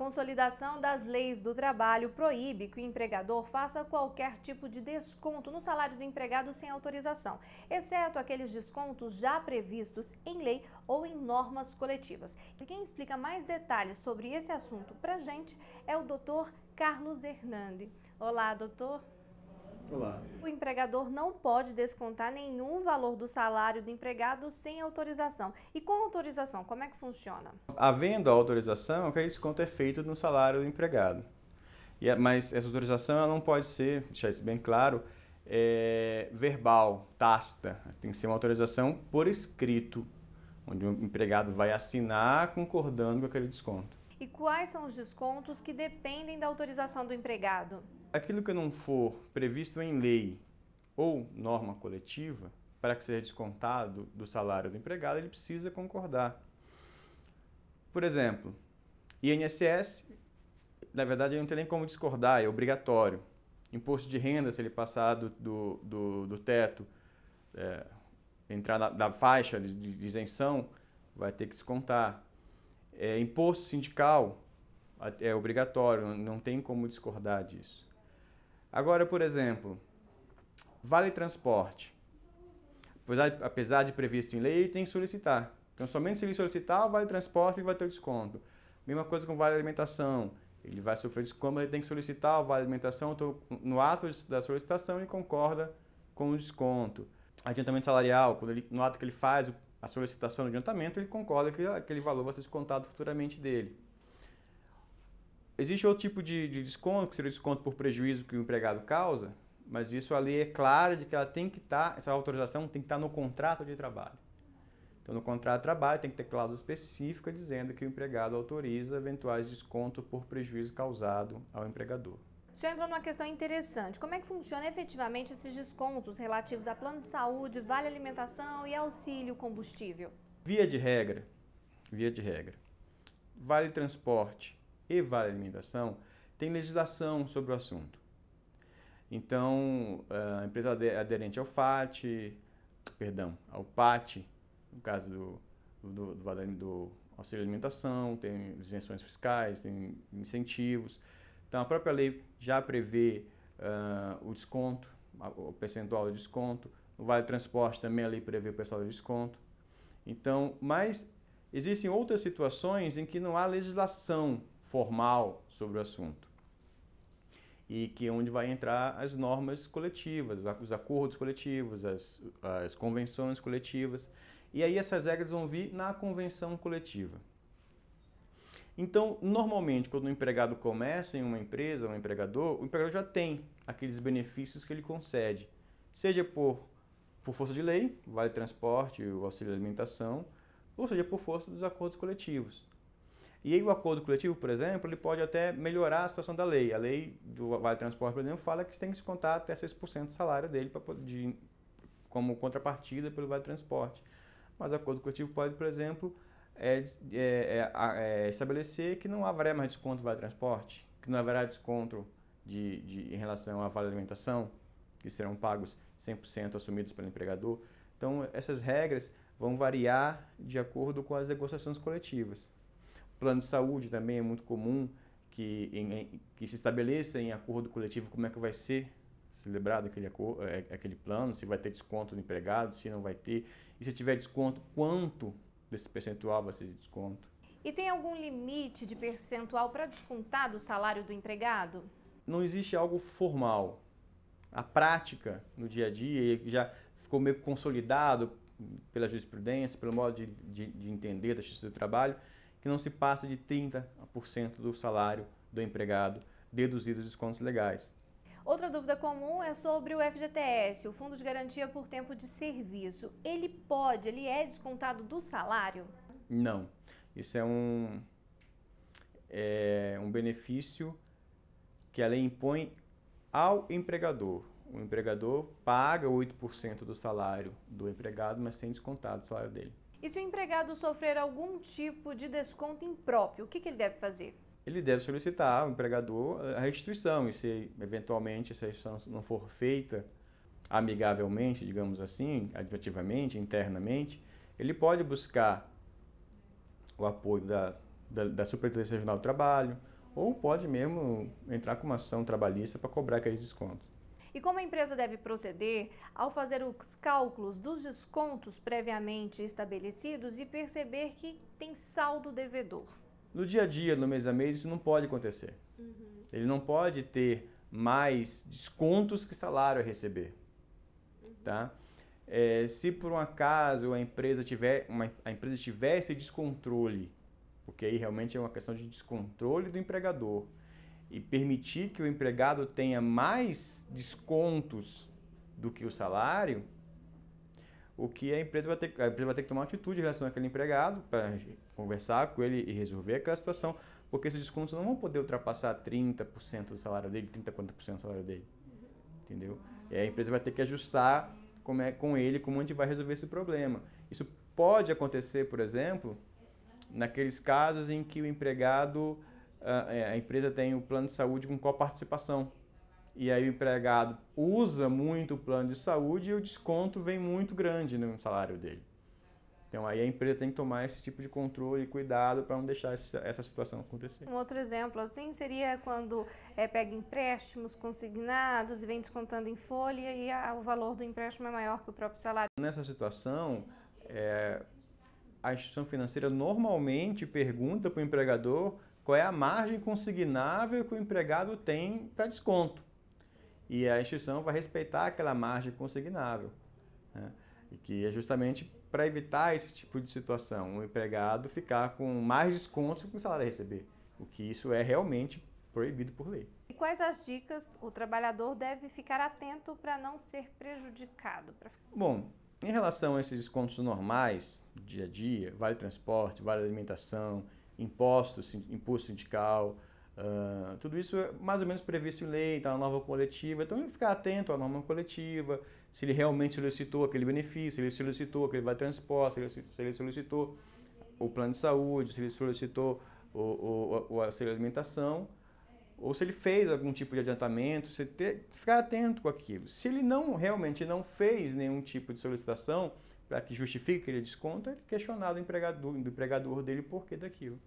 consolidação das leis do trabalho proíbe que o empregador faça qualquer tipo de desconto no salário do empregado sem autorização, exceto aqueles descontos já previstos em lei ou em normas coletivas. E quem explica mais detalhes sobre esse assunto para a gente é o Dr. Carlos Hernandes. Olá, doutor. Olá. O empregador não pode descontar nenhum valor do salário do empregado sem autorização. E com autorização, como é que funciona? Havendo a autorização, aquele desconto é feito no salário do empregado. Mas essa autorização ela não pode ser, deixar isso bem claro, verbal, tácita. Tem que ser uma autorização por escrito, onde o empregado vai assinar concordando com aquele desconto. E quais são os descontos que dependem da autorização do empregado? Aquilo que não for previsto em lei ou norma coletiva, para que seja descontado do salário do empregado, ele precisa concordar. Por exemplo, INSS, na verdade, não tem nem como discordar, é obrigatório. Imposto de renda, se ele passar do teto, entrar da faixa de isenção, vai ter que descontar. Imposto sindical é obrigatório, não tem como discordar disso. Agora, por exemplo, vale transporte. Apesar de previsto em lei, ele tem que solicitar. Então, somente se ele solicitar o vale transporte, ele vai ter o desconto. Mesma coisa com o vale alimentação. Ele vai sofrer desconto, mas ele tem que solicitar o vale alimentação. Então, no ato da solicitação, ele concorda com o desconto. Adiantamento salarial, no ato que ele faz a solicitação do adiantamento, ele concorda que aquele valor vai ser descontado futuramente dele. Existe outro tipo de desconto, que seria o desconto por prejuízo que o empregado causa, mas isso a lei é clara de que ela tem que estar, essa autorização tem que estar no contrato de trabalho. Então, no contrato de trabalho tem que ter cláusula específica dizendo que o empregado autoriza eventuais descontos por prejuízo causado ao empregador. O senhor entrou numa questão interessante. Como é que funciona efetivamente esses descontos relativos a plano de saúde, vale alimentação e auxílio combustível? Via de regra, vale transporte e vale alimentação tem legislação sobre o assunto. Então, a empresa aderente ao ao PAT, no caso do auxílio alimentação, tem isenções fiscais, tem incentivos. Então, a própria lei já prevê o desconto, o percentual de desconto. No Vale Transporte também a lei prevê o percentual de desconto. Então, mas existem outras situações em que não há legislação formal sobre o assunto. E que é onde vai entrar as normas coletivas, os acordos coletivos, as convenções coletivas. E aí essas regras vão vir na convenção coletiva. Então, normalmente, quando o empregado começa em uma empresa, o empregador já tem aqueles benefícios que ele concede, seja por força de lei, vale transporte, o auxílio alimentação, ou seja por força dos acordos coletivos. E aí o acordo coletivo, por exemplo, ele pode até melhorar a situação da lei. A lei do Vale Transporte, por exemplo, fala que você tem que descontar até 6% do salário dele como contrapartida pelo Vale Transporte. Mas o acordo coletivo pode, por exemplo, estabelecer que não haverá mais desconto do Vale Transporte, que não haverá desconto em relação à Vale Alimentação, que serão pagos 100% assumidos pelo empregador. Então, essas regras vão variar de acordo com as negociações coletivas. Plano de saúde também é muito comum que se estabeleça em acordo coletivo como é que vai ser celebrado aquele plano, se vai ter desconto do empregado, se não vai ter, e se tiver desconto, quanto desse percentual vai ser de desconto. E tem algum limite de percentual para descontar do salário do empregado? Não existe algo formal. A prática no dia a dia já ficou meio consolidado pela jurisprudência, pelo modo de entender da Justiça do Trabalho, que não se passa de 30% do salário do empregado, deduzido os descontos legais. Outra dúvida comum é sobre o FGTS, o Fundo de Garantia por Tempo de Serviço. Ele é descontado do salário? Não. Isso é um benefício que a lei impõe ao empregador. O empregador paga 8% do salário do empregado, mas sem descontar do salário dele. E se o empregado sofrer algum tipo de desconto impróprio, o que ele deve fazer? Ele deve solicitar ao empregador a restituição, e se eventualmente essa restituição não for feita amigavelmente, digamos assim, administrativamente, internamente, ele pode buscar o apoio da Superintendência Regional do Trabalho ou pode mesmo entrar com uma ação trabalhista para cobrar aqueles descontos. E como a empresa deve proceder ao fazer os cálculos dos descontos previamente estabelecidos e perceber que tem saldo devedor? No dia a dia, no mês a mês, isso não pode acontecer. Ele não pode ter mais descontos que salário a receber. Tá? Se por um acaso a empresa tiver esse descontrole, porque aí realmente é uma questão de descontrole do empregador, e permitir que o empregado tenha mais descontos do que o salário, o que a empresa vai ter que tomar uma atitude em relação àquele empregado para conversar com ele e resolver aquela situação, porque esses descontos não vão poder ultrapassar 30% do salário dele, 30%, 40% do salário dele. Entendeu? E a empresa vai ter que ajustar com ele como a gente vai resolver esse problema. Isso pode acontecer, por exemplo, naqueles casos em que o empregado, a empresa tem o plano de saúde com coparticipação. E aí o empregado usa muito o plano de saúde e o desconto vem muito grande no salário dele. Então aí a empresa tem que tomar esse tipo de controle e cuidado para não deixar essa situação acontecer. Um outro exemplo assim seria quando pega empréstimos consignados e vem descontando em folha e o valor do empréstimo é maior que o próprio salário. Nessa situação, a instituição financeira normalmente pergunta para o empregador qual é a margem consignável que o empregado tem para desconto. E a instituição vai respeitar aquela margem consignável, né? E que é justamente para evitar esse tipo de situação, o empregado ficar com mais descontos que o salário a receber, o que isso é realmente proibido por lei. E quais as dicas o trabalhador deve ficar atento para não ser prejudicado? Bom, em relação a esses descontos normais, dia a dia, vale transporte, vale alimentação, imposto sindical, tudo isso é mais ou menos previsto em lei, está na norma coletiva, então ele ficar atento à norma coletiva, se ele realmente solicitou aquele benefício, se ele solicitou aquele vale transporte, se ele solicitou o plano de saúde, se ele solicitou o auxílio alimentação, ou se ele fez algum tipo de adiantamento, ficar atento com aquilo. Se ele realmente não fez nenhum tipo de solicitação para que justifique aquele desconto, é questionar do empregador dele o porquê daquilo.